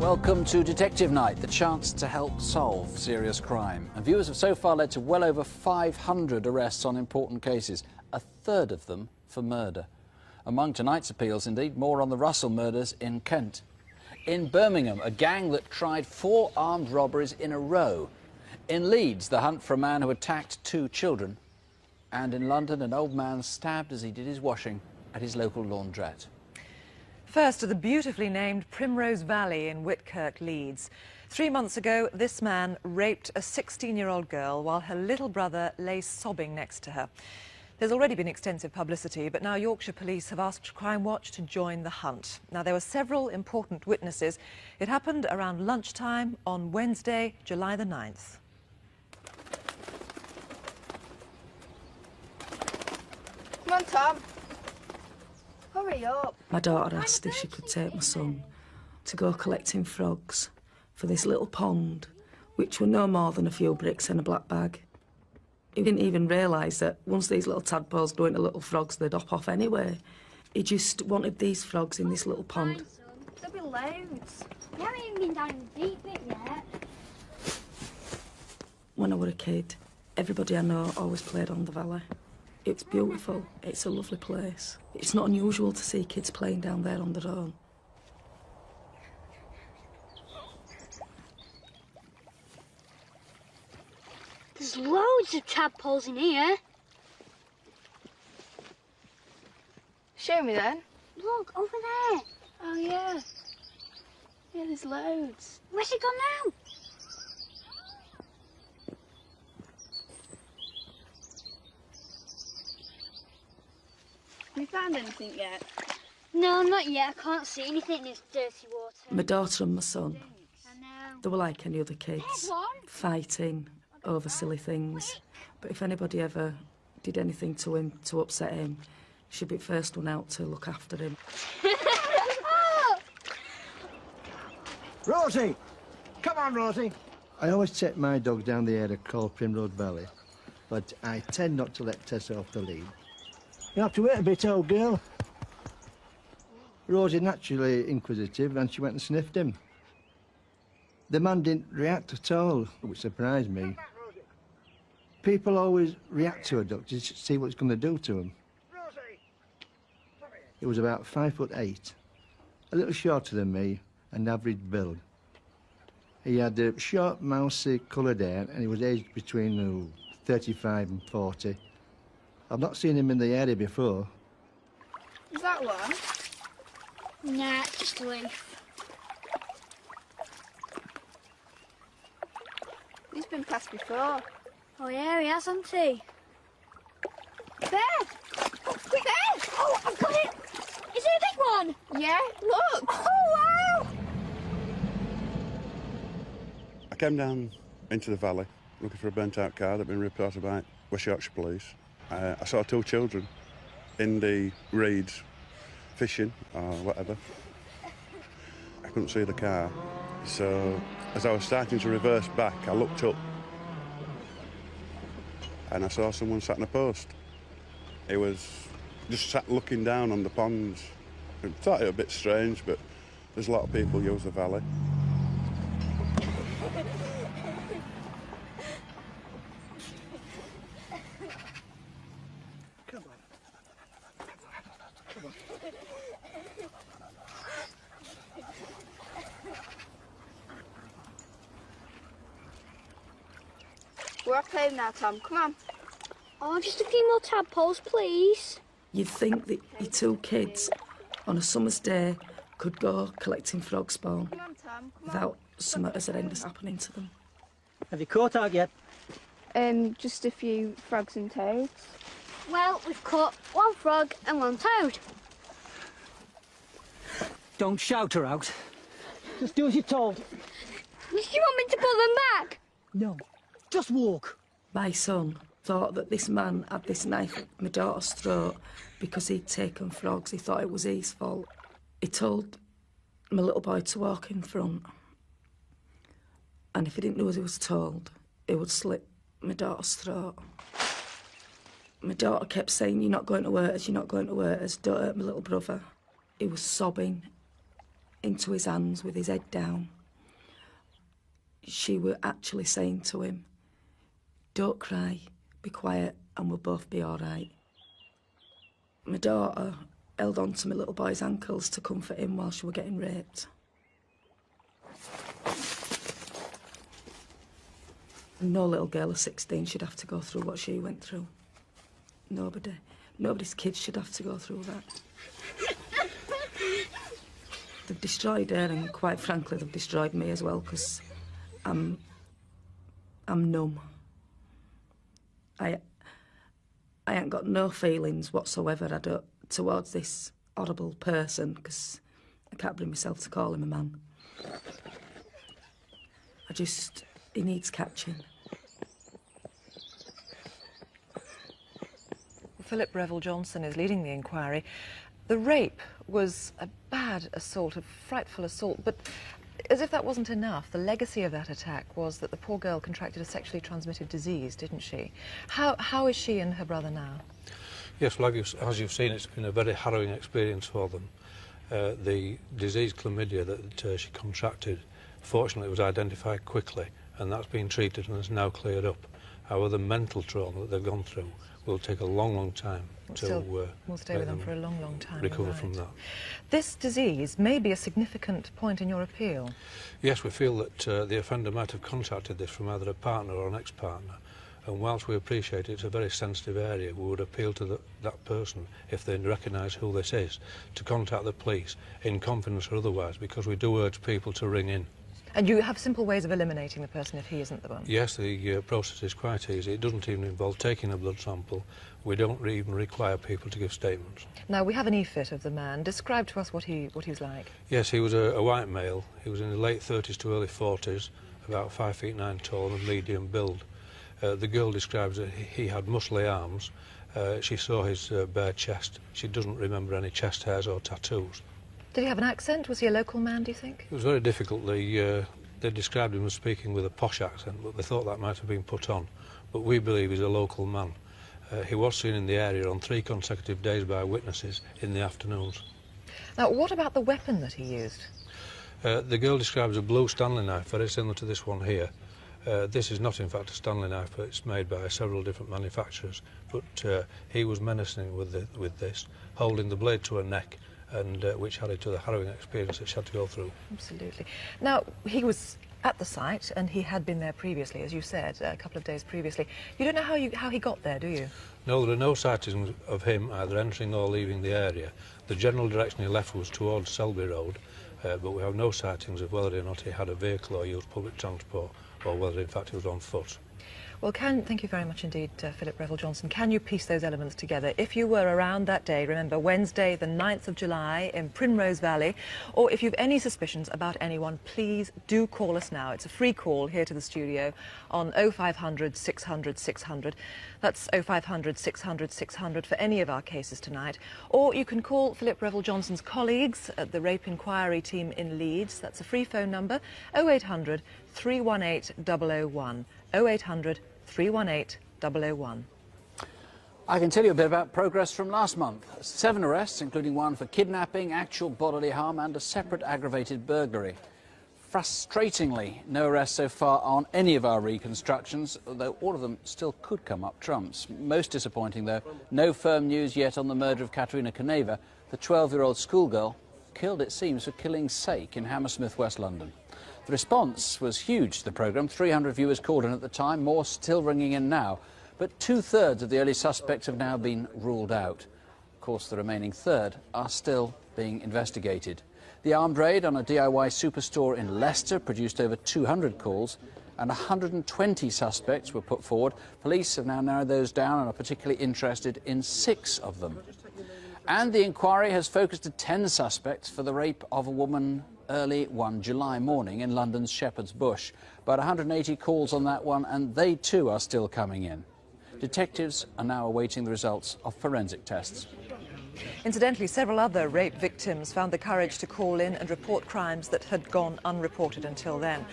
Welcome to Detective Night, the chance to help solve serious crime. And viewers have so far led to well over 500 arrests on important cases, a third of them for murder. Among tonight's appeals, indeed, more on the Russell murders in Kent. In Birmingham, a gang that tried 4 armed robberies in a row. In Leeds, the hunt for a man who attacked 2 children. And in London, an old man stabbed as he did his washing at his local laundrette. First to the beautifully named Primrose Valley in Whitkirk, Leeds. 3 months ago, this man raped a 16-year-old girl while her little brother lay sobbing next to her. There's already been extensive publicity, but now Yorkshire Police have asked Crimewatch to join the hunt. Now, there were several important witnesses. It happened around lunchtime on Wednesday, July the 9th. Come on, Tom. Hurry up. My daughter asked if she could take my son to go collecting frogs for this little pond, which were no more than a few bricks in a black bag. He didn't even realise that once these little tadpoles go into little frogs, they'd hop off anyway. He just wanted these frogs in this little pond. There'll be loads. We haven't even been down the deep bit yet. When I was a kid, everybody I know always played on the valley. It's beautiful. It's a lovely place. It's not unusual to see kids playing down there on their own. There's loads of tadpoles in here. Show me then. Look, over there. Oh, yeah. Yeah, there's loads. Where's it gone now? Have you found anything yet? No, not yet. I can't see anything in this dirty water. My daughter and my son, I know. they were like any other kids, There's one. fighting over silly things. But if anybody ever did anything to him to upset him, she'd be the first one out to look after him. Rosie! Come on, Rosie! I always take my dog down the area called Primrose Valley, but I tend not to let Tessa off the lead. You have to wait a bit, old girl. Rosie naturally inquisitive, and she went and sniffed him. The man didn't react at all, which surprised me. People always react to a dog to see what it's going to do to them. He was about 5'8", a little shorter than me, and average build. He had short, mousy coloured hair, and he was aged between 35 and 40. I've not seen him in the area before. Is that one? Nah, it's just a leaf. He's been passed before. Oh, yeah, he has, hasn't he? There! Oh, quick! There! Oh, I've got it! Is it a big one? Yeah, look! Oh, wow! I came down into the valley looking for a burnt-out car that had been reported by West Yorkshire Police. I saw 2 children in the reeds fishing or whatever. I couldn't see the car, so as I was starting to reverse back, I looked up and I saw someone sat on a post. He was just sat looking down on the ponds. I thought it was a bit strange, but there's a lot of people use the valley. We're off home now, Tom. Come on. Oh, just a few more tadpoles, please. You'd think that your 2 kids on a summer's day could go collecting frog spawn Come on, Tom. Come on. without something as horrendous happening to them. Have you caught out yet? Just a few frogs and toads. Well, we've caught 1 frog and 1 toad. Don't shout her out. Just do as you're told. Do you want me to put them back? No, just walk. My son thought that this man had this knife at my daughter's throat because he'd taken frogs. He thought it was his fault. He told my little boy to walk in front. And if he didn't do as he was told, he would slit my daughter's throat. My daughter kept saying, "You're not going to hurt us, you're not going to hurt us, don't hurt my little brother." He was sobbing into his hands with his head down. she were actually saying to him, "Don't cry, be quiet, and we'll both be all right." My daughter held on to my little boy's ankles to comfort him while she were getting raped. No little girl of 16 should have to go through what she went through. Nobody. Nobody's kids should have to go through that. They've destroyed her, and quite frankly, they've destroyed me as well, because I'm numb. I ain't got no feelings whatsoever towards this horrible person, because I can't bring myself to call him a man. He needs catching. Philip Revel-Johnson is leading the inquiry. The rape was a bad assault, a frightful assault, but as if that wasn't enough, the legacy of that attack was that the poor girl contracted a sexually transmitted disease, didn't she? How is she and her brother now? Yes, well, as you've seen, it's been a very harrowing experience for them. The disease chlamydia that she contracted, fortunately, was identified quickly, and that's been treated and is now cleared up. However, the mental trauma that they've gone through will take a long, long time we'll stay with them for a long, long time. Recover from that. This disease may be a significant point in your appeal. Yes, we feel that the offender might have contracted this from either a partner or an ex-partner, and whilst we appreciate it's a very sensitive area, we would appeal to that person, if they recognise who this is, to contact the police, in confidence or otherwise, because we do urge people to ring in. And you have simple ways of eliminating the person if he isn't the one? Yes, the process is quite easy. It doesn't even involve taking a blood sample. We don't even require people to give statements. Now, we have an e-fit of the man. Describe to us what he was like. Yes, he was a white male. He was in his late 30s to early 40s, about 5'9" tall and medium build. The girl describes that he had muscly arms. She saw his bare chest. She doesn't remember any chest hairs or tattoos. Did he have an accent? Was he a local man, do you think? It was very difficult. They described him as speaking with a posh accent, but they thought that might have been put on. But we believe he's a local man. He was seen in the area on 3 consecutive days by witnesses in the afternoons. Now, what about the weapon that he used? The girl describes a blue Stanley knife, very similar to this one here. This is not, in fact, a Stanley knife, but it's made by several different manufacturers. But he was menacing with this, holding the blade to her neck, and which added to the harrowing experience that she had to go through. Absolutely. Now, he was at the site, and he had been there previously, as you said, a couple of days previously. You don't know how he got there, do you? No, there are no sightings of him either entering or leaving the area. The general direction he left was towards Selby Road, but we have no sightings of whether or not he had a vehicle or used public transport, or whether, in fact, he was on foot. Well, thank you very much indeed, Philip Revel-Johnson. Can you piece those elements together? If you were around that day, remember, Wednesday, the 9th of July in Primrose Valley, or if you've any suspicions about anyone, please do call us now. It's a free call here to the studio on 0500 600 600. That's 0500 600 600 for any of our cases tonight. Or you can call Philip Revel-Johnson's colleagues at the Rape Inquiry Team in Leeds. That's a free phone number, 0800 318 001. 0800 318 001. I can tell you a bit about progress from last month. 7 arrests, including one for kidnapping, actual bodily harm and a separate aggravated burglary. Frustratingly, no arrests so far on any of our reconstructions, although all of them still could come up trumps. Most disappointing, though, no firm news yet on the murder of Katerina Caneva, the 12-year-old schoolgirl killed, it seems, for killing's sake in Hammersmith, West London. The response was huge to the programme. 300 viewers called in at the time, more still ringing in now. But 2/3 of the early suspects have now been ruled out. Of course, the remaining third are still being investigated. The armed raid on a DIY superstore in Leicester produced over 200 calls, and 120 suspects were put forward. Police have now narrowed those down and are particularly interested in 6 of them. And the inquiry has focused to 10 suspects for the rape of a woman early one July morning in London's Shepherd's Bush. About 180 calls on that one, and they too are still coming in. Detectives are now awaiting the results of forensic tests. Incidentally, several other rape victims found the courage to call in and report crimes that had gone unreported until then.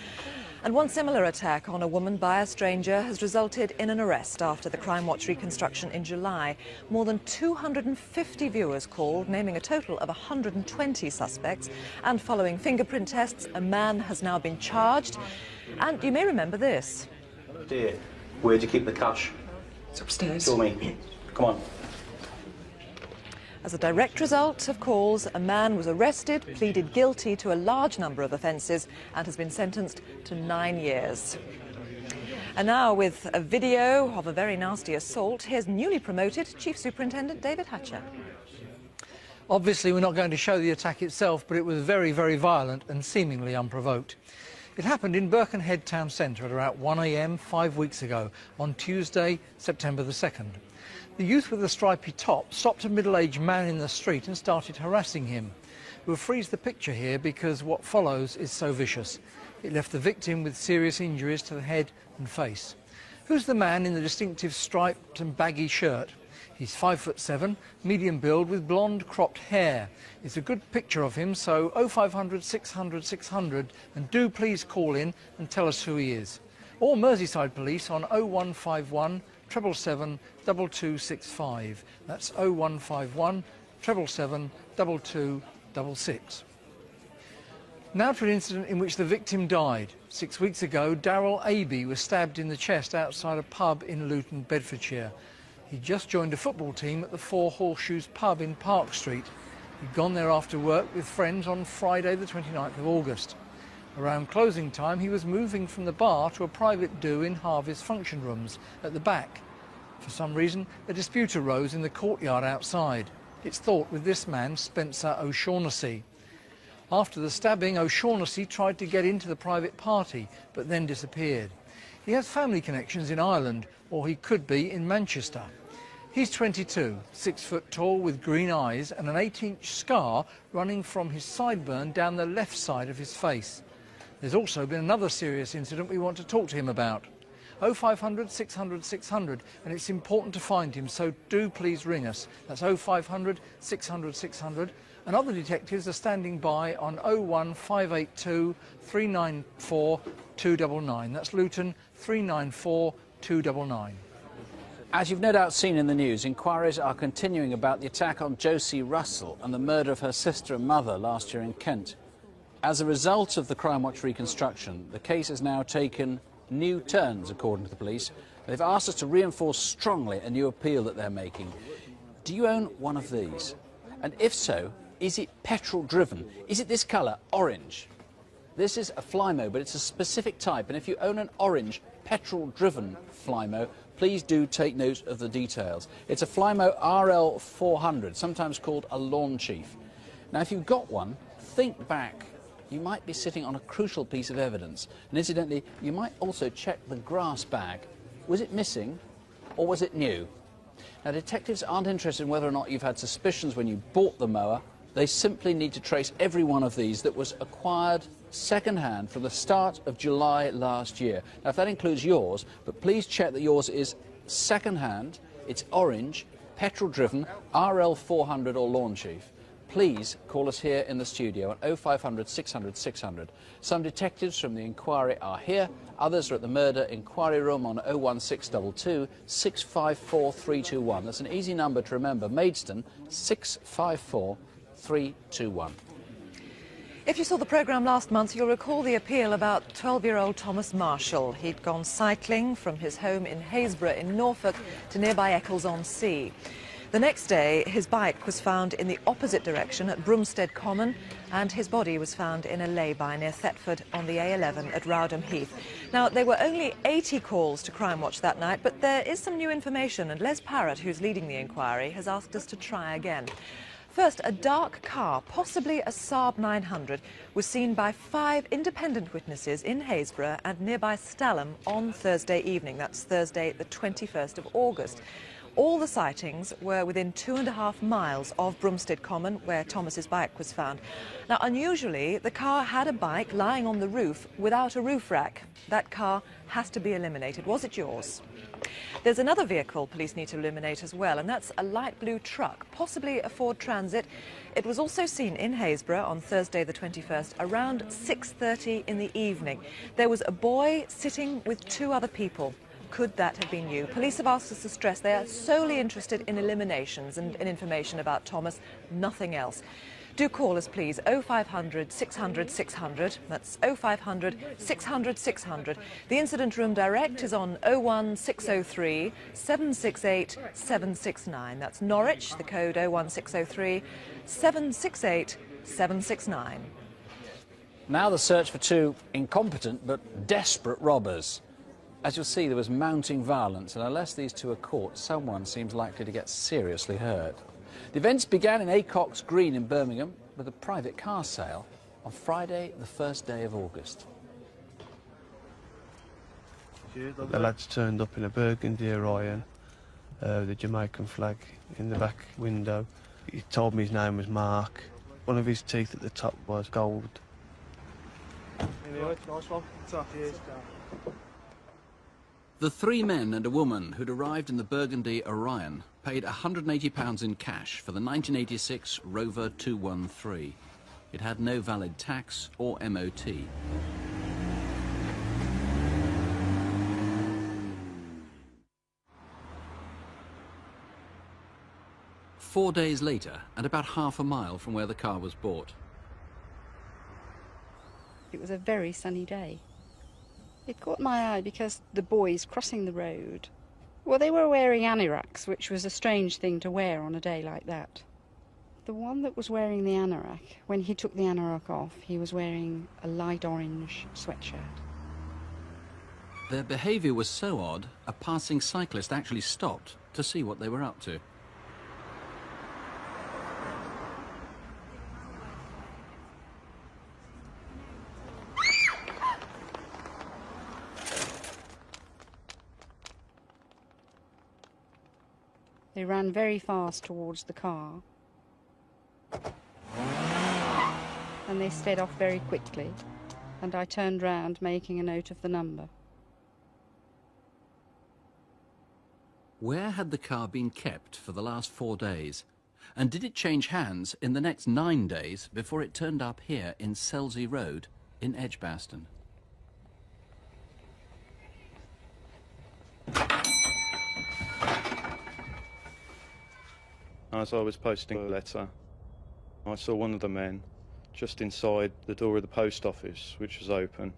And one similar attack on a woman by a stranger has resulted in an arrest after the Crimewatch reconstruction in July. More than 250 viewers called, naming a total of 120 suspects. And following fingerprint tests, a man has now been charged. And you may remember this. Dear, where'd you keep the cash? It's upstairs. Show me. Come on. As a direct result of calls, a man was arrested, pleaded guilty to a large number of offences and has been sentenced to 9 years. And now, with a video of a very nasty assault, here's newly promoted Chief Superintendent David Hatcher. Obviously, we're not going to show the attack itself, but it was very, very violent and seemingly unprovoked. It happened in Birkenhead town centre at around 1 a.m. 5 weeks ago, on Tuesday, September the 2nd. The youth with the stripy top stopped a middle-aged man in the street and started harassing him. We'll freeze the picture here because what follows is so vicious. It left the victim with serious injuries to the head and face. Who's the man in the distinctive striped and baggy shirt? He's 5'7", medium build with blonde cropped hair. It's a good picture of him, so 0500 600 600 and do please call in and tell us who he is. Or Merseyside Police on 0151 777 2265. That's 0151 777 2266. Now to an incident in which the victim died. 6 weeks ago, Darryl Aby was stabbed in the chest outside a pub in Luton, Bedfordshire. He'd just joined a football team at the Four Horseshoes pub in Park Street. He'd gone there after work with friends on Friday the 29th of August. Around closing time, he was moving from the bar to a private do in Harvey's function rooms at the back. For some reason, a dispute arose in the courtyard outside. It's thought with this man, Spencer O'Shaughnessy. After the stabbing, O'Shaughnessy tried to get into the private party, but then disappeared. He has family connections in Ireland, or he could be in Manchester. He's 22, 6 foot tall with green eyes and an 8-inch scar running from his sideburn down the left side of his face. There's also been another serious incident we want to talk to him about. 0500 600 600, and it's important to find him, so do please ring us. That's 0500 600 600, and other detectives are standing by on 01582 394 299. That's Luton 394 299. As you've no doubt seen in the news, inquiries are continuing about the attack on Josie Russell and the murder of her sister and mother last year in Kent. As a result of the Crimewatch reconstruction, the case has now taken new turns, according to the police. They've asked us to reinforce strongly a new appeal that they're making. Do you own one of these? And if so, is it petrol-driven? Is it this colour, orange? This is a Flymo, but it's a specific type, and if you own an orange petrol-driven Flymo, please do take note of the details. It's a Flymo RL400, sometimes called a lawn chief. Now, if you've got one, think back. You might be sitting on a crucial piece of evidence. And incidentally, you might also check the grass bag. Was it missing or was it new? Now, detectives aren't interested in whether or not you've had suspicions when you bought the mower. They simply need to trace every one of these that was acquired second-hand from the start of July last year. Now, if that includes yours, but please check that yours is second-hand, it's orange, petrol-driven, RL400 or lawn chief. Please call us here in the studio at 0500 600 600. Some detectives from the inquiry are here, others are at the murder inquiry room on 01622 654 321. That's an easy number to remember, Maidstone 654 321. If you saw the programme last month, you'll recall the appeal about 12-year-old Thomas Marshall. He'd gone cycling from his home in Haysborough in Norfolk to nearby Eccles-on-Sea. The next day, his bike was found in the opposite direction at Bromstead Common, and his body was found in a lay-by near Thetford on the A11 at Rowdham Heath. Now, there were only 80 calls to Crimewatch that night, but there is some new information, and Les Parrott, who's leading the inquiry, has asked us to try again. First, a dark car, possibly a Saab 900, was seen by 5 independent witnesses in Haysborough and nearby Stalham on Thursday evening. That's Thursday, the 21st of August. All the sightings were within 2.5 miles of Bromstead Common, where Thomas's bike was found. Now, unusually, the car had a bike lying on the roof without a roof rack. That car has to be eliminated. Was it yours? There's another vehicle police need to eliminate as well, and that's a light blue truck, possibly a Ford Transit. It was also seen in Haysborough on Thursday the 21st around 6:30 in the evening. There was a boy sitting with two other people. Could that have been you? Police have asked us to stress they are solely interested in eliminations and in information about Thomas, nothing else. Do call us, please, 0500 600 600. That's 0500 600 600. The incident room direct is on 01603 768 769. That's Norwich, the code 01603 768 769. Now the search for two incompetent but desperate robbers. As you'll see, there was mounting violence, and unless these two are caught, someone seems likely to get seriously hurt. The events began in Acox Green in Birmingham with a private car sale on Friday, the first day of August. The lads turned up in a burgundy Orion, with a Jamaican flag in the back window. He told me his name was Mark. One of his teeth at the top was gold. Nice one. The three men and a woman who'd arrived in the burgundy Orion paid £180 in cash for the 1986 Rover 213. It had no valid tax or MOT. Four days later, and about half a mile from where the car was bought. It was a very sunny day. It caught my eye because the boys crossing the road, well, they were wearing anoraks, which was a strange thing to wear on a day like that. The one that was wearing the anorak, when he took the anorak off, he was wearing a light orange sweatshirt. Their behaviour was so odd, a passing cyclist actually stopped to see what they were up to. They ran very fast towards the car, and they sped off very quickly, and I turned round, making a note of the number. Where had the car been kept for the last 4 days? And did it change hands in the next 9 days before it turned up here in Selsey Road in Edgbaston? As I was posting a letter, I saw one of the men just inside the door of the post office, which was open.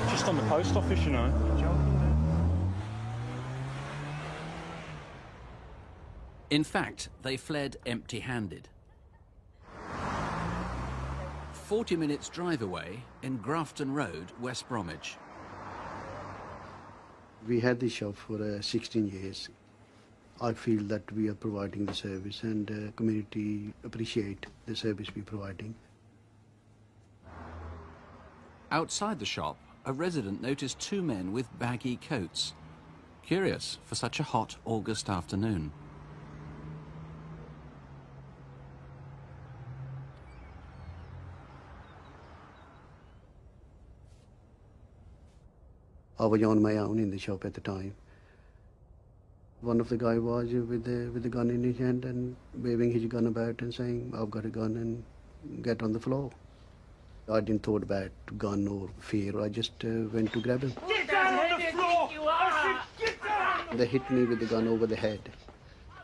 Just on the post office, you know. In fact, they fled empty-handed. 40 minutes drive away in Grafton Road, West Bromwich. We had this shop for 16 years. I feel that we are providing the service, and the community appreciate the service we're providing. Outside the shop, a resident noticed two men with baggy coats. Curious for such a hot August afternoon. I was on my own in the shop at the time. One of the guy was with the gun in his hand and waving his gun about and saying, "I've got a gun," and get on the floor. I didn't thought about gun or fear. I just went to grab him. Get down on the floor! Get down! They hit me with the gun over the head,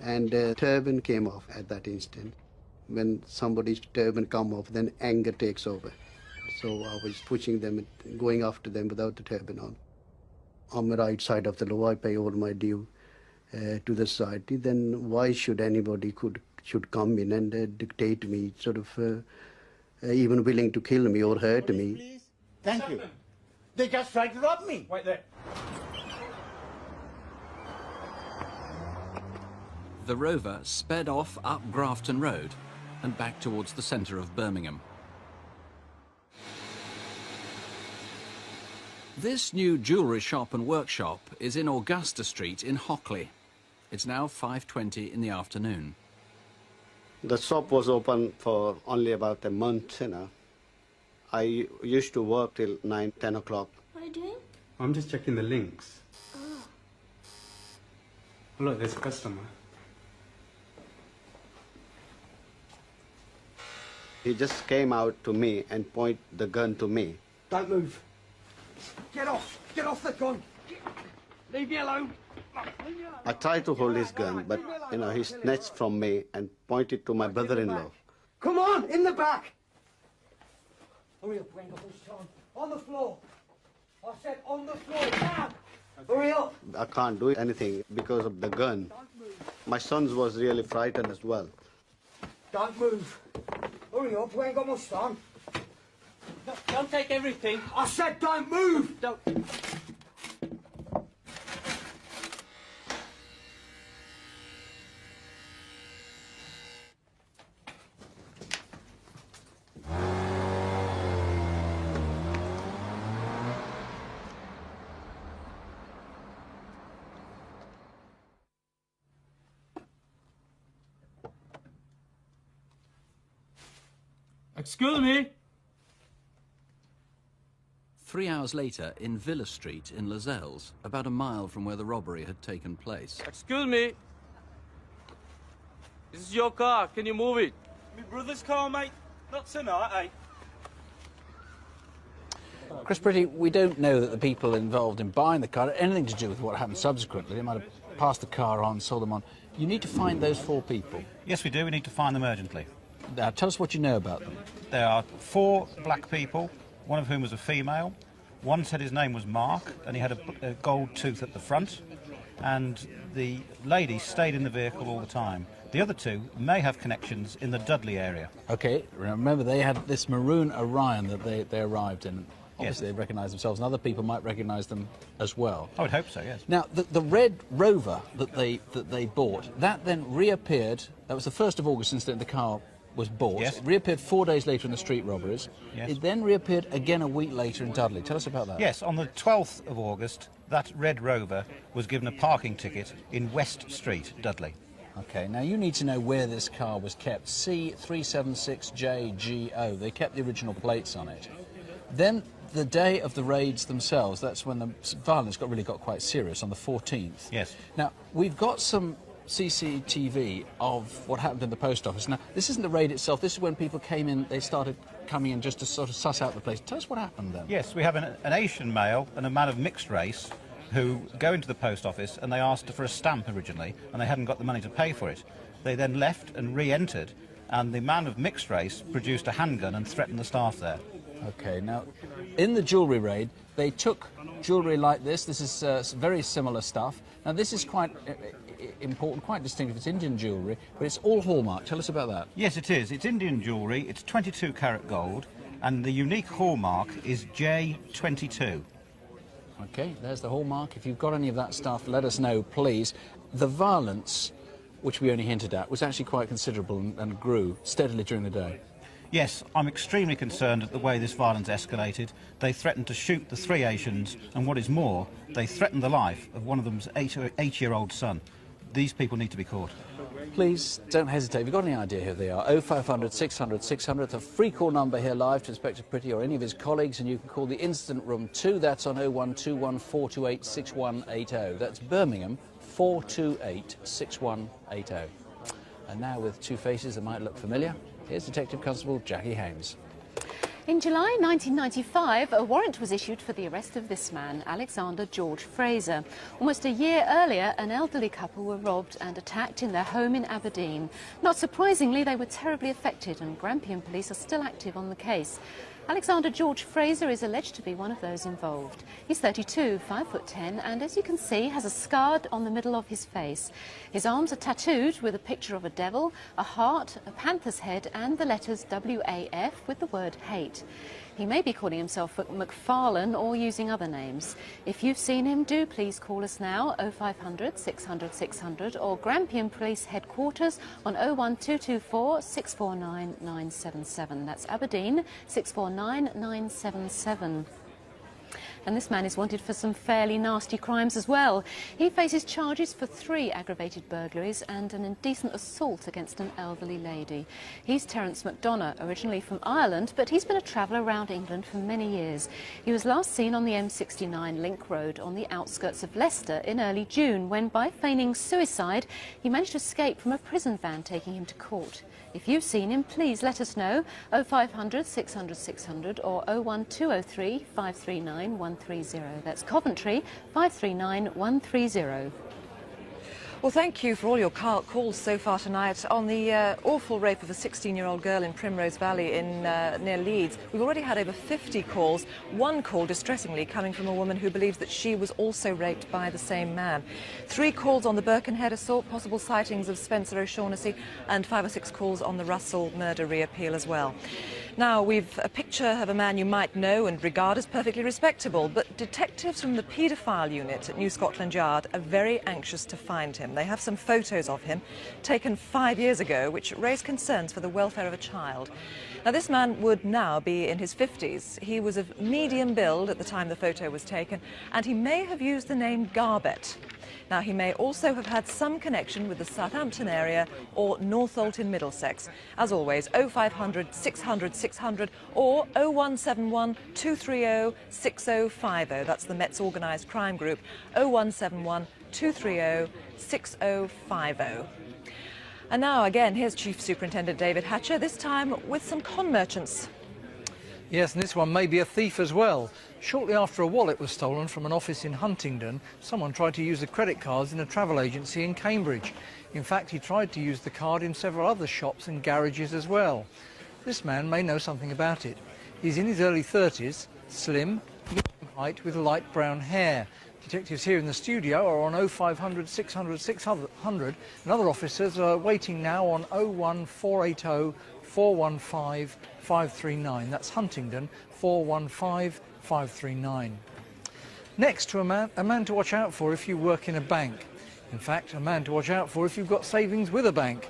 and turban came off at that instant. When somebody's turban come off, then anger takes over. So I was pushing them, going after them without the turban on. On the right side of the law, I pay all my due to the society. Then why should anybody should come in and dictate me, sort of even willing to kill me or hurt me? Please. Thank you. They just tried to rob me. Wait there. The Rover sped off up Grafton Road and back towards the centre of Birmingham. This new jewellery shop and workshop is in Augusta Street in Hockley. It's now 5:20 in the afternoon. The shop was open for only about a month, you know. I used to work till 9, 10 o'clock. What are you doing? I'm just checking the links. Oh. Look, there's a customer. He just came out to me and pointed the gun to me. Don't move. Get off. Get off the gun. Leave me alone. I tried to hold his gun, but, you know, he snatched from me and pointed to my brother-in-law. Come on, in the back. Hurry up, we ain't got much time. On the floor. I said on the floor, now. Hurry up. I can't do anything because of the gun. My son was really frightened as well. Don't move. Hurry up, we ain't got much time. No, don't take everything. I said don't move. Don't. Excuse me? 3 hours later, in Villa Street in Lascelles, about a mile from where the robbery had taken place. Excuse me? This is your car. Can you move it? My brother's car, mate. Not tonight, eh? Chris Pretty, we don't know that the people involved in buying the car had anything to do with what happened subsequently. They might have passed the car on, sold them on. You need to find those 4 people. Yes, we do. We need to find them urgently. Now, tell us what you know about them. There are 4 black people, one of whom was a female. One said his name was Mark, and he had a gold tooth at the front. And the lady stayed in the vehicle all the time. The other 2 may have connections in the Dudley area. OK, remember they had this maroon Orion that they arrived in. Obviously, Yes. they recognise themselves, and other people might recognise them as well. I would hope so, yes. Now, the Red Rover that they bought, that then reappeared. That was the 1st of August, incident the car was bought. Yes. It reappeared 4 days later in the street robberies. Yes. It then reappeared again a week later in Dudley. Tell us about that. Yes, on the 12th of August, that Red Rover was given a parking ticket in West Street, Dudley. OK, now you need to know where this car was kept. C376JGO. They kept the original plates on it. Then, the day of the raids themselves, that's when the violence really got quite serious, on the 14th. Yes. Now, we've got some CCTV of what happened in the post office. Now, this isn't the raid itself. This is when people came in, they started coming in just to sort of suss out the place. Tell us what happened then. Yes, we have an Asian male and a man of mixed race who go into the post office and they asked for a stamp originally and they hadn't got the money to pay for it. They then left and re-entered, and the man of mixed race produced a handgun and threatened the staff there. OK, now, in the jewellery raid, they took jewellery like this. This is very similar stuff. Now, this is quite important, quite distinctive. It's Indian jewellery, but it's all hallmark. Tell us about that. Yes, it is. It's Indian jewellery. It's 22 carat gold, and the unique hallmark is J22. OK, there's the hallmark. If you've got any of that stuff, let us know, please. The violence, which we only hinted at, was actually quite considerable and grew steadily during the day. Yes, I'm extremely concerned at the way this violence escalated. They threatened to shoot the 3 Asians, and what is more, they threatened the life of one of them's 8-year-old son. These people need to be caught. Please don't hesitate. If you've got any idea who they are, 0500 600 600. It's a free call number here live to Inspector Pretty or any of his colleagues, and you can call the incident room too. That's on 0121 428 6180. That's Birmingham 428 6180. And now, with 2 faces that might look familiar, here's Detective Constable Jackie Hames. In July 1995, a warrant was issued for the arrest of this man, Alexander George Fraser. Almost a year earlier, an elderly couple were robbed and attacked in their home in Aberdeen. Not surprisingly, they were terribly affected, and Grampian police are still active on the case. Alexander George Fraser is alleged to be one of those involved. He's 32, 5'10", and as you can see, has a scar on the middle of his face. His arms are tattooed with a picture of a devil, a heart, a panther's head, and the letters WAF with the word hate. He may be calling himself McFarlane or using other names. If you've seen him, do please call us now, 0500 600 600, or Grampian Police Headquarters on 01224 649 977. That's Aberdeen, 649 977. And this man is wanted for some fairly nasty crimes as well. He faces charges for 3 aggravated burglaries and an indecent assault against an elderly lady. He's Terence McDonough, originally from Ireland, but he's been a traveller around England for many years. He was last seen on the M69 Link Road on the outskirts of Leicester in early June, when, by feigning suicide, he managed to escape from a prison van taking him to court. If you've seen him, please let us know. 0500 600 600 or 01203 539 130. That's Coventry 539 130. Well, thank you for all your calls so far tonight on the awful rape of a 16-year-old girl in Primrose Valley in near Leeds. We've already had over 50 calls, one call distressingly coming from a woman who believes that she was also raped by the same man. 3 calls on the Birkenhead assault, possible sightings of Spencer O'Shaughnessy, and 5 or 6 calls on the Russell murder reappeal as well. Now, we've a picture of a man you might know and regard as perfectly respectable, but detectives from the paedophile unit at New Scotland Yard are very anxious to find him. They have some photos of him taken 5 years ago, which raise concerns for the welfare of a child. Now, this man would now be in his 50s. He was of medium build at the time the photo was taken, and he may have used the name Garbett. Now, he may also have had some connection with the Southampton area or Northolt in Middlesex. As always, 0500 600 600 or 0171 230 6050. That's the Met's organised crime group, 0171 230 6050. And now, again, here's Chief Superintendent David Hatcher, this time with some con merchants. Yes, and this one may be a thief as well. Shortly after a wallet was stolen from an office in Huntingdon, someone tried to use the credit cards in a travel agency in Cambridge. In fact, he tried to use the card in several other shops and garages as well. This man may know something about it. He's in his early 30s, slim, medium height with light brown hair. Detectives here in the studio are on 0500 600 600 and other officers are waiting now on 01480 415 539. That's Huntingdon 415 539. Next to a man to watch out for if you work in a bank. In fact, a man to watch out for if you've got savings with a bank,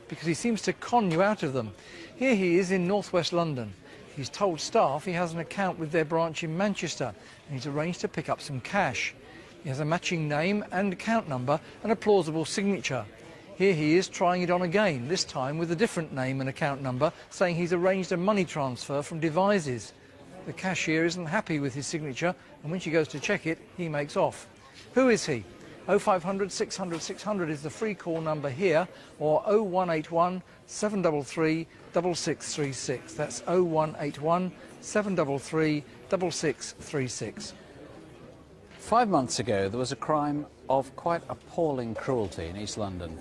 because he seems to con you out of them. Here he is in northwest London. He's told staff he has an account with their branch in Manchester and he's arranged to pick up some cash. He has a matching name and account number and a plausible signature. Here he is trying it on again, this time with a different name and account number, saying he's arranged a money transfer from Devizes. The cashier isn't happy with his signature, and when she goes to check it, he makes off. Who is he? 0500 600 600 is the free call number here, or 0181 733 6636. That's 0181 733 6636. 5 months ago, there was a crime of quite appalling cruelty in East London.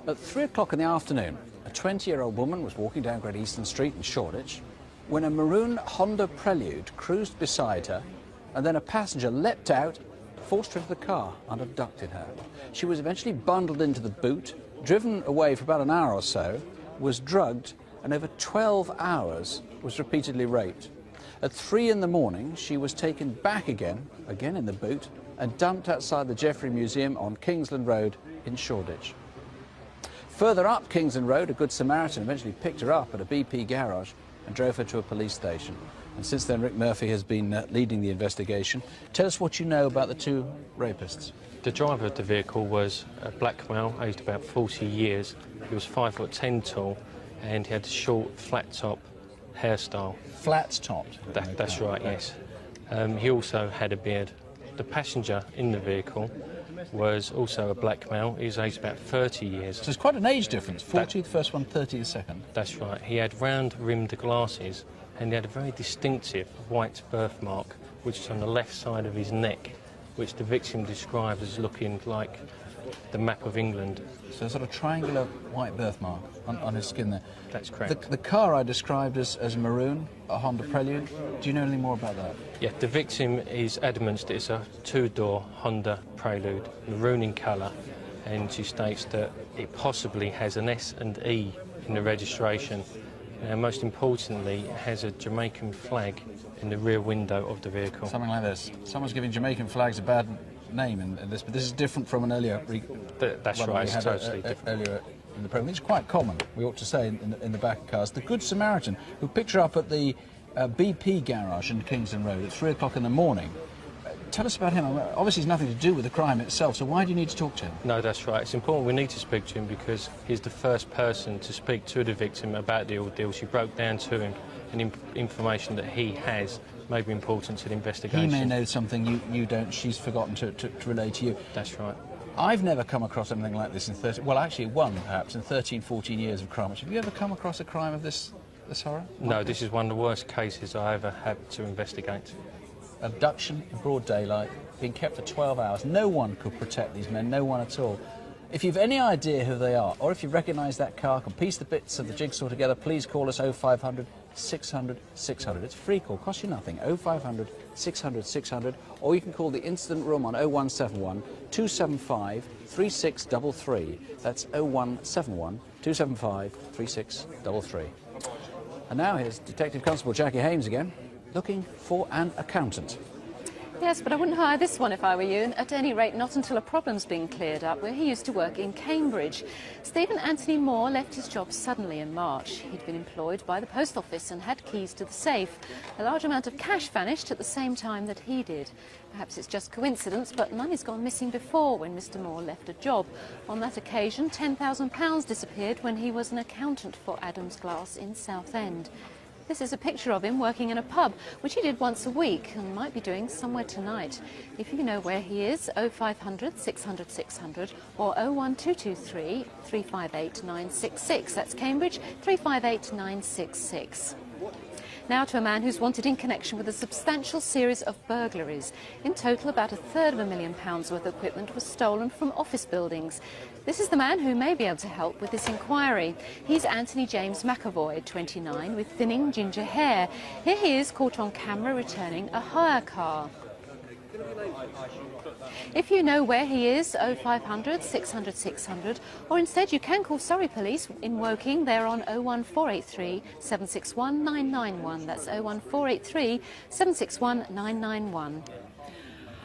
At 3 o'clock in the afternoon, a 20-year-old woman was walking down Great Eastern Street in Shoreditch when a maroon Honda Prelude cruised beside her, and then a passenger leapt out, forced her into the car and abducted her. She was eventually bundled into the boot, driven away for about an hour or so, was drugged, and over 12 hours was repeatedly raped. At 3 in the morning, she was taken back again in the boot, and dumped outside the Jeffrey Museum on Kingsland Road in Shoreditch. Further up Kingsland Road, a Good Samaritan eventually picked her up at a BP garage and drove her to a police station. And since then, Rick Murphy has been leading the investigation. Tell us what you know about the 2 rapists. The driver of the vehicle was a black male, aged about 40 years. He was 5'10" tall, and he had a short, flat-top hairstyle. Flat-topped? That's right, yes. He also had a beard. The passenger in the vehicle was also a black male. He was aged about 30 years. So there's quite an age difference. 40 the first one, 30 the second. That's right. He had round-rimmed glasses, and he had a very distinctive white birthmark, which is on the left side of his neck, which the victim described as looking like the map of England. So a sort of triangular white birthmark on his skin there. That's correct. The car I described as maroon, a Honda Prelude. Do you know any more about that? Yeah, the victim is adamant that it's a 2-door Honda Prelude, maroon in colour, and she states that it possibly has an S and E in the registration. And most importantly, it has a Jamaican flag in the rear window of the vehicle. Something like this. Someone's giving Jamaican flags a bad name in this, but this is different from an earlier... That's right, it's totally different. Earlier in the programme. It's quite common, we ought to say, in the back of cars. The Good Samaritan, who picked her up at the BP garage in Kingsland Road at 3 o'clock in the morning, Tell us about him. Obviously, it's nothing to do with the crime itself, so why do you need to talk to him? No, that's right. It's important we need to speak to him because he's the first person to speak to the victim about the ordeal. She broke down to him, and information that he has may be important to the investigation. He may know something you don't. She's forgotten to relay to you. That's right. I've never come across anything like this in 13... Well, actually, one, perhaps, in 13, 14 years of crime. Have you ever come across a crime of this horror? No, this is one of the worst cases I ever had to investigate. Abduction in broad daylight, being kept for 12 hours. No one could protect these men, no one at all. If you've any idea who they are, or if you recognise that car, can piece the bits of the jigsaw together, please call us 0500 600 600. It's a free call, costs you nothing. 0500 600 600, or you can call the incident room on 0171 275 3633. That's 0171 275 3633. And now here's Detective Constable Jackie Hames again, looking for an accountant. Yes, but I wouldn't hire this one if I were you, at any rate not until a problem's been cleared up, where he used to work in Cambridge. Stephen Anthony Moore left his job suddenly in March. He'd been employed by the post office and had keys to the safe. A large amount of cash vanished at the same time that he did. Perhaps it's just coincidence, but money's gone missing before when Mr Moore left a job. On that occasion, £10,000 disappeared when he was an accountant for Adams Glass in Southend. This is a picture of him working in a pub, which he did once a week and might be doing somewhere tonight. If you know where he is, 0500 600 600 or 01223 358 966. That's Cambridge, 358 966. Now to a man who's wanted in connection with a substantial series of burglaries. In total, about £250,000 worth of equipment was stolen from office buildings. This is the man who may be able to help with this inquiry. He's Anthony James McAvoy, 29, with thinning ginger hair. Here he is caught on camera returning a hire car. If you know where he is, 0500 600 600, or instead you can call Surrey Police in Woking. They're on 01483 761 991. That's 01483 761 991.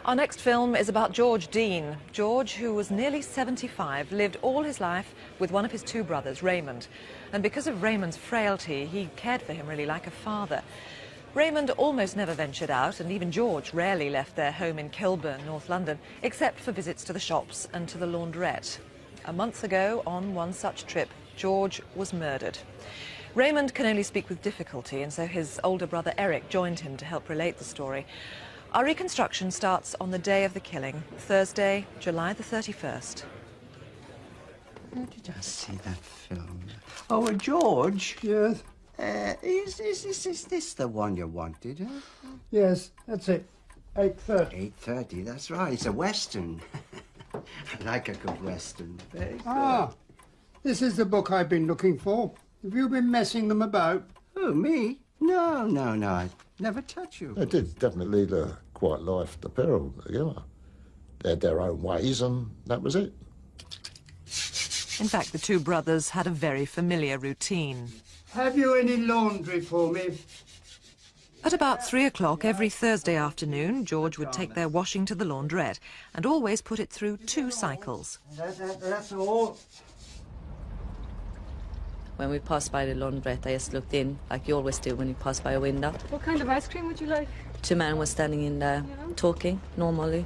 Our next film is about George Dean. George, who was nearly 75, lived all his life with one of his two brothers, Raymond. And because of Raymond's frailty, he cared for him really like a father. Raymond almost never ventured out, and even George rarely left their home in Kilburn, North London, except for visits to the shops and to the laundrette. A month ago, on one such trip, George was murdered. Raymond can only speak with difficulty, and so his older brother Eric joined him to help relate the story. Our reconstruction starts on the day of the killing, Thursday, July the 31st. Where did I see that film? Oh, George? Yes? Is this the one you wanted, huh? Yes, that's it. 8:30. 8:30, that's right. It's a Western. I like a good Western. Very good. Ah, this is the book I've been looking for. Have you been messing them about? Oh, me? No, I never touch you. They did definitely lead a quiet life, the pair of them together. They had their own ways, and that was it. In fact, the two brothers had a very familiar routine. Have you any laundry for me? At about 3 o'clock every Thursday afternoon, George would take their washing to the laundrette and always put it through 2 cycles. That's all. When we passed by the laundrette, I just looked in, like you always do when you pass by a window. What kind of ice cream would you like? 2 men were standing in there, talking, normally.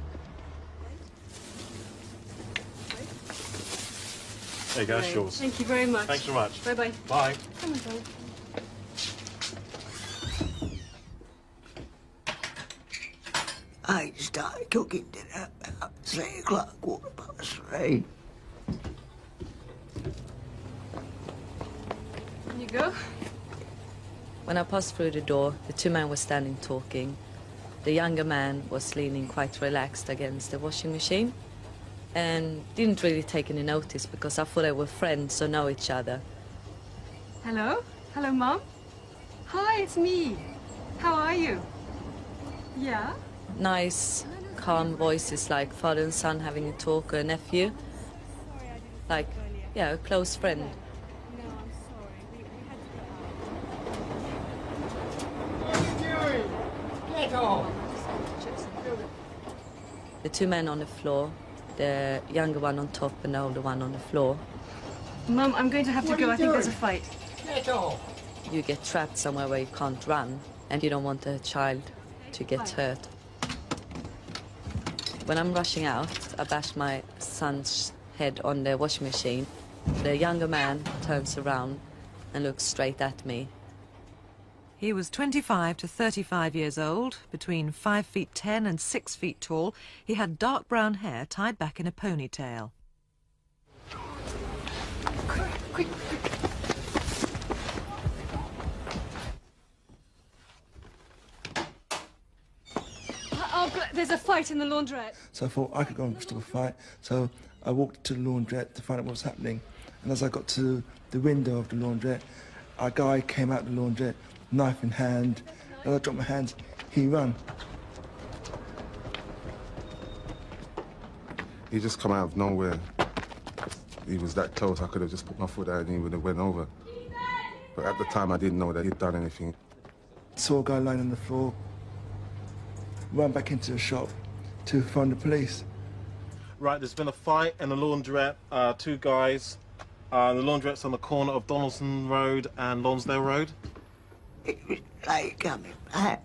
There you go, it's yours. Thank you very much. Thanks so much. Bye-bye. Bye. Come on, Joe. I started cooking dinner about 3 o'clock, 3:15. Can you go? When I passed through the door, the 2 men were standing talking. The younger man was leaning quite relaxed against the washing machine and didn't really take any notice because I thought they were friends or know each other. Hello? Hello, Mom? Hi, it's me. How are you? Yeah? Nice, calm voices like father and son having a talk, or a nephew. Like, yeah, a close friend. What are you doing? Get off! The 2 men on the floor, the younger one on top and the older one on the floor. Mum, I'm going to have to go. I think there's a fight. Get off! You get trapped somewhere where you can't run, and you don't want a child to get hurt. When I'm rushing out, I bash my son's head on the washing machine. The younger man turns around and looks straight at me. He was 25 to 35 years old, between 5 feet 10 and 6 feet tall. He had dark brown hair tied back in a ponytail. Quick. There's a fight in the laundrette. So I thought I could go and stop a fight. So I walked to the laundrette to find out what was happening. And as I got to the window of the laundrette, a guy came out of the laundrette, knife in hand. As I dropped my hands, he ran. He just come out of nowhere. He was that close, I could have just put my foot out and he would have went over. But at the time, I didn't know that he'd done anything. Saw a guy lying on the floor, ran back into the shop to find the police. Right, there's been a fight in the laundrette, two guys. The laundrette's on the corner of Donaldson Road and Lonsdale Road. It was late coming back,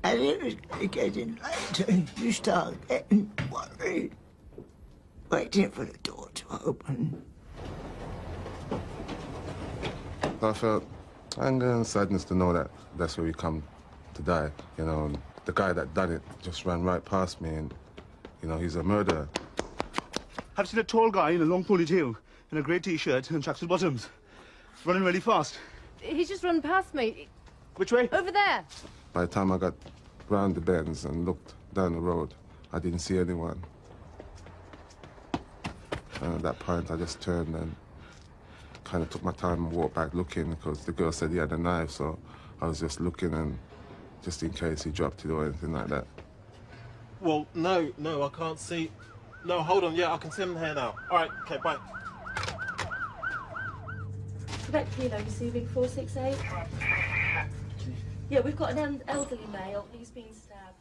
and it was getting later, and you start getting worried, waiting for the door to open. I felt anger and sadness to know that that's where we come to die, you know. And the guy that done it just ran right past me and, you know, he's a murderer. I've seen a tall guy in a long ponytail and a grey T-shirt and tracksuit bottoms, running really fast. He's just run past me. Which way? Over there. By the time I got round the bends and looked down the road, I didn't see anyone. And at that point, I just turned and kind of took my time and walked back looking because the girl said he had a knife, so I was just looking and just in case he dropped it or anything like that. Well, no, I can't see. No, hold on, yeah, I can see him here now. All right, okay, bye. Quebec Kilo receiving 468. Yeah, we've got an elderly male. He's been stabbed.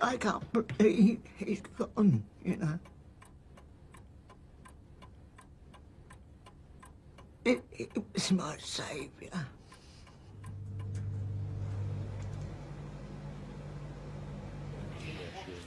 I can't believe he's gone, you know. It was my saviour.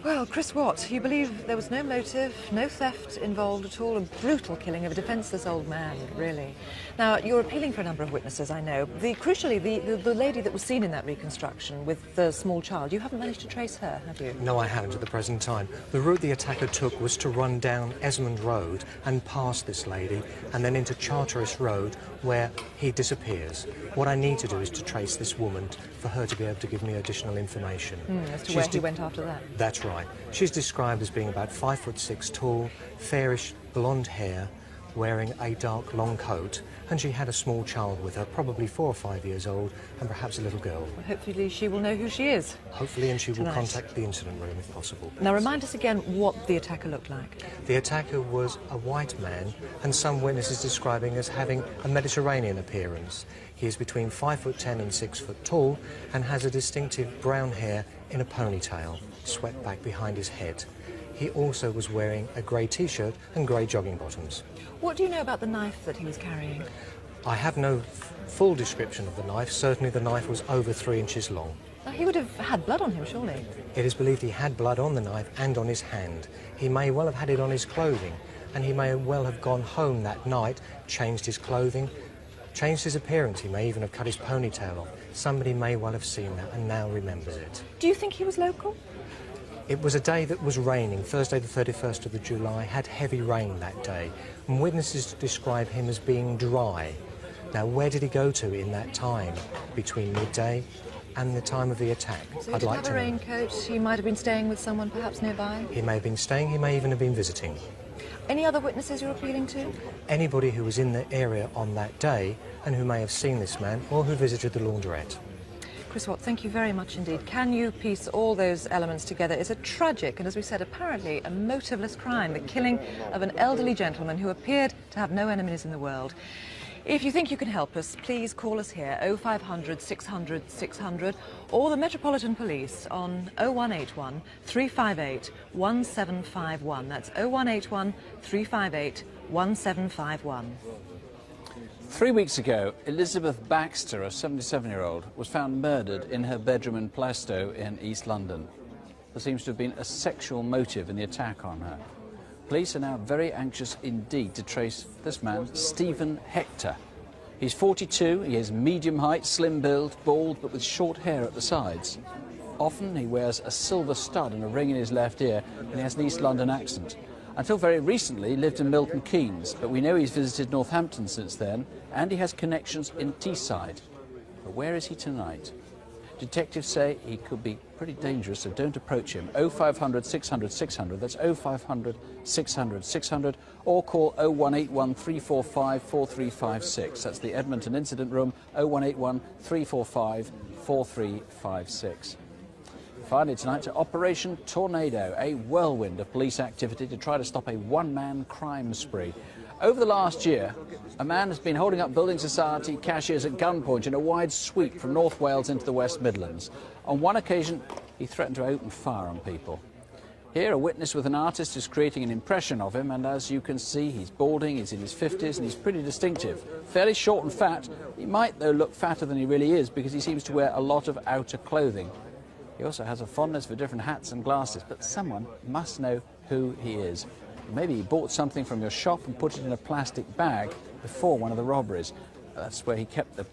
Well, Chris Watt, you believe there was no motive, no theft involved at all, a brutal killing of a defenceless old man, really. Now, you're appealing for a number of witnesses, I know. Crucially, the lady that was seen in that reconstruction with the small child, you haven't managed to trace her, have you? No, I haven't at the present time. The route the attacker took was to run down Esmond Road and past this lady, and then into Charteris Road, where he disappears. What I need to do is to trace this woman for her to be able to give me additional information. As to where he went after that? That's right. She's described as being about 5'6" tall, fairish blonde hair, wearing a dark long coat, and she had a small child with her, probably 4 or 5 years old, and perhaps a little girl. Well, hopefully she will know who she is. Hopefully, and she will tonight. Contact the incident room if possible. Now remind us again what the attacker looked like. The attacker was a white man, and some witnesses describing as having a Mediterranean appearance. He is between 5'10" and 6 foot tall, and has a distinctive brown hair in a ponytail, swept back behind his head. He also was wearing a grey T-shirt and grey jogging bottoms. What do you know about the knife that he was carrying? I have no full description of the knife. Certainly the knife was over 3 inches long. Now, he would have had blood on him, surely? It is believed he had blood on the knife and on his hand. He may well have had it on his clothing, and he may well have gone home that night, changed his clothing, changed his appearance. He may even have cut his ponytail off. Somebody may well have seen that and now remembers it. Do you think he was local? It was a day that was raining. Thursday the 31st of July had heavy rain that day, and witnesses describe him as being dry. Now, where did he go to in that time between midday and the time of the attack? So he did have a raincoat. He might have been staying with someone perhaps nearby. He may have been staying. He may even have been visiting. Any other witnesses you're appealing to? Anybody who was in the area on that day and who may have seen this man or who visited the laundrette. Chris Watt, thank you very much indeed. Can you piece all those elements together? It's a tragic and, as we said, apparently a motiveless crime, the killing of an elderly gentleman who appeared to have no enemies in the world. If you think you can help us, please call us here, 0500 600 600, or the Metropolitan Police on 0181 358 1751. That's 0181 358 1751. 3 weeks ago, Elizabeth Baxter, a 77-year-old, was found murdered in her bedroom in Plaistow in East London. There seems to have been a sexual motive in the attack on her. Police are now very anxious indeed to trace this man, Stephen Hector. He's 42, he is medium height, slim build, bald, but with short hair at the sides. Often he wears a silver stud and a ring in his left ear, and he has an East London accent. Until very recently, he lived in Milton Keynes, but we know he's visited Northampton since then, and he has connections in Teesside. But where is he tonight? Detectives say he could be pretty dangerous, so don't approach him. 0500 600 600, that's 0500 600 600, or call 0181 345 4356. That's the Edmonton Incident Room, 0181 345 4356. Finally tonight to Operation Tornado, a whirlwind of police activity to try to stop a one-man crime spree. Over the last year, a man has been holding up building society cashiers at gunpoint in a wide sweep from North Wales into the West Midlands. On one occasion, he threatened to open fire on people. Here, a witness with an artist is creating an impression of him, and as you can see, he's balding, he's in his 50s, and he's pretty distinctive. Fairly short and fat. He might, though, look fatter than he really is because he seems to wear a lot of outer clothing. He also has a fondness for different hats and glasses, but someone must know who he is. Maybe he bought something from your shop and put it in a plastic bag before one of the robberies. That's where he kept the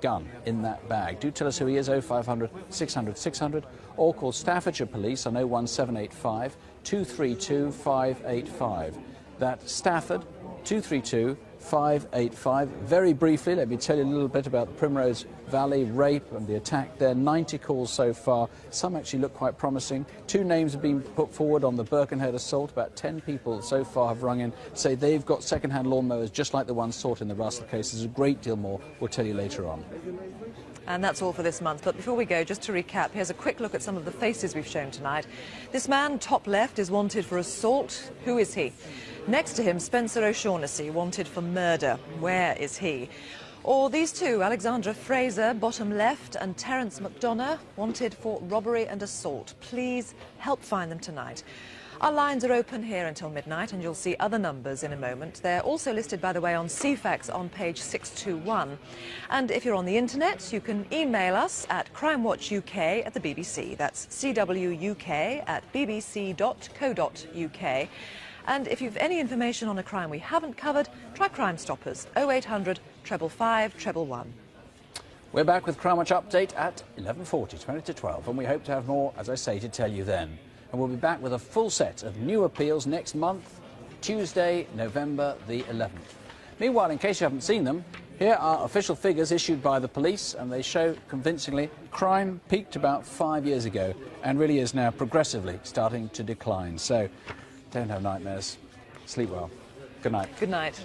gun, in that bag. Do tell us who he is, 0500 600 600, or call Staffordshire Police on 01785 232 585. That's Stafford 232 585. Very briefly, let me tell you a little bit about the Primrose Valley rape and the attack there. 90 calls so far. Some actually look quite promising. 2 names have been put forward on the Birkenhead assault. About 10 people so far have rung in, say they've got second-hand lawnmowers just like the ones sought in the Russell case. There's a great deal more. We'll tell you later on. And that's all for this month. But before we go, just to recap, here's a quick look at some of the faces we've shown tonight. This man, top left, is wanted for assault. Who is he? Next to him, Spencer O'Shaughnessy, wanted for murder. Where is he? Or these two, Alexandra Fraser, bottom left, and Terence McDonough, wanted for robbery and assault. Please help find them tonight. Our lines are open here until midnight, and you'll see other numbers in a moment. They're also listed, by the way, on CFAX on page 621. And if you're on the internet, you can email us at Crimewatch UK at the BBC. That's cwuk@bbc.co.uk. And if you've any information on a crime we haven't covered, try Crime Stoppers, 0800 555 111. We're back with Crimewatch Update at 11:40, 20 to 12, and we hope to have more, as I say, to tell you then. And we'll be back with a full set of new appeals next month, Tuesday, November the 11th. Meanwhile, in case you haven't seen them, here are official figures issued by the police, and they show convincingly crime peaked about 5 years ago and really is now progressively starting to decline. So don't have nightmares. Sleep well. Good night. Good night.